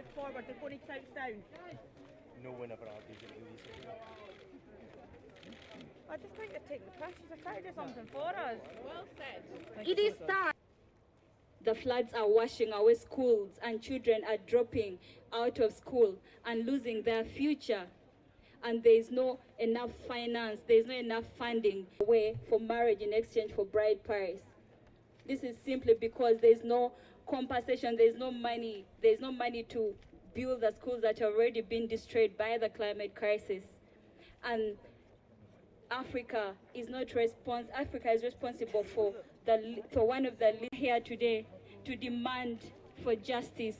step forward, they're going to crouch down. No one ever argues it, who you say. I just think they're taking the pressures. They're trying to do something for us. Well said. It is time. The floods are washing away schools and children are dropping out of school and losing their future. And there is no enough finance, there is no enough funding away for marriage in exchange for bride price. This is simply because there is no compensation, there is no money to build the schools that have already been destroyed by the climate crisis. And Africa is responsible for one of the leaders here today to demand for justice,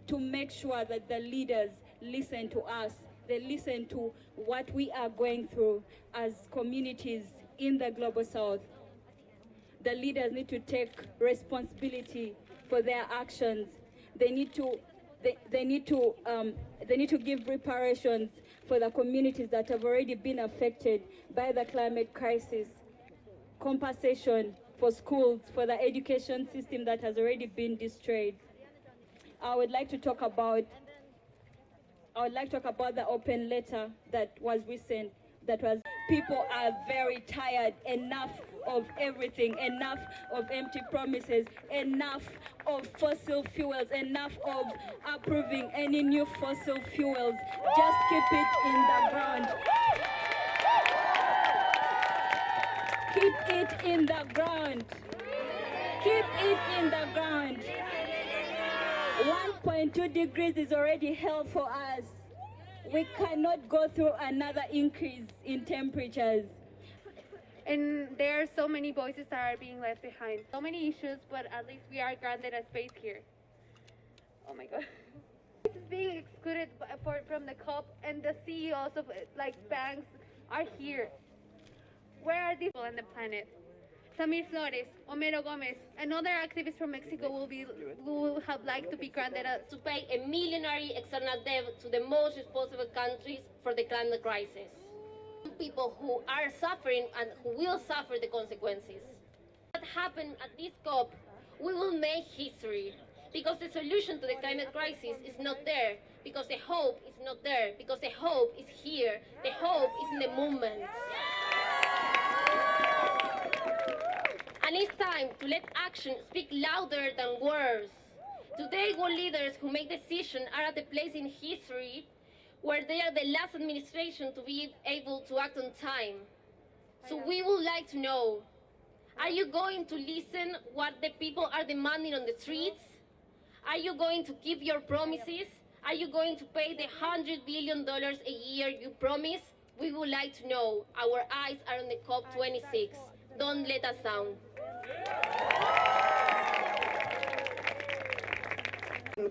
to make sure that the leaders listen to us, they listen to what we are going through as communities in the global south. The leaders need to take responsibility for their actions. They need to give reparations for the communities that have already been affected by the climate crisis, compensation for schools, for the education system that has already been destroyed. I would like to talk about the open letter that was recent, people are very tired, enough of everything, enough of empty promises, enough of fossil fuels, enough of approving any new fossil fuels. Just keep it in the ground. Keep it in the ground. Keep it in the ground. 1.2 degrees is already hell for us. We cannot go through another increase in temperatures. And there are so many voices that are being left behind. So many issues, but at least we are granted a space here. Oh my God. This is being excluded from the COP, and the CEOs of banks are here. Where are these people on the planet? Samir Flores, Homero Gomez, and other activists from Mexico will have liked to be granted to pay a millionary external debt to the most responsible countries for the climate crisis. People who are suffering and who will suffer the consequences. What happened at this COP, we will make history, because the solution to the climate crisis is not there, because the hope is not there, because the hope is here, the hope is in the movement. And it's time to let action speak louder than words. Today, world leaders who make decisions are at a place in history where they are the last administration to be able to act on time. So we would like to know, are you going to listen what the people are demanding on the streets? Are you going to keep your promises? Are you going to pay the $100 billion a year you promised? We would like to know. Our eyes are on the COP26. Don't let us down.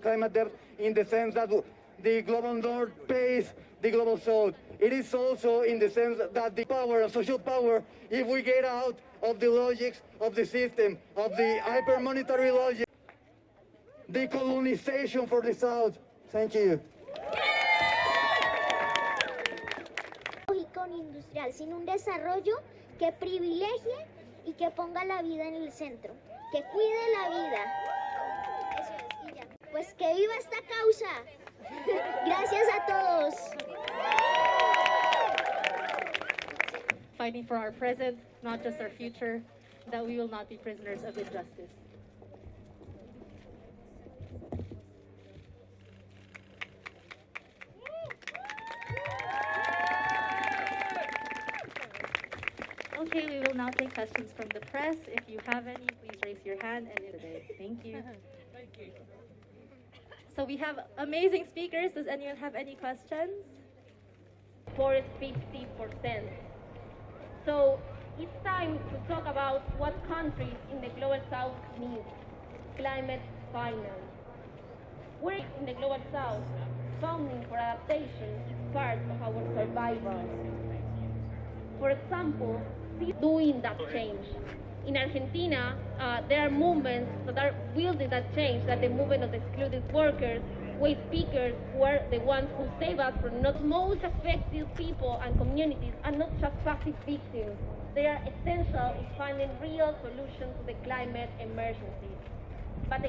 Climate debt in the sense that the global north pays the global south. It is also in the sense that the power and social power, if we get out of the logics of the system, of the hyper-monetary logic, the colonization for the south. Thank you. Industrial, sin un desarrollo que privilegie y que ponga la vida en el centro, que cuide la vida. Eso es, y ya. Pues que viva esta causa. Gracias a todos. Fighting for our present, not just our future, that we will not be prisoners of injustice. Okay, we will now take questions from the press. If you have any, please raise your hand and today. Thank you. Thank you. So we have amazing speakers. Does anyone have any questions? For 50%. So it's time to talk about what countries in the global south need climate finance. We're in the global south. Funding for adaptation is part of our survival. For example, doing that change. In Argentina, there are movements that are building that change, that the movement of the excluded workers, waste pickers, who are the ones who save us from not most affected people and communities, are not just passive victims. They are essential in finding real solutions to the climate emergency. But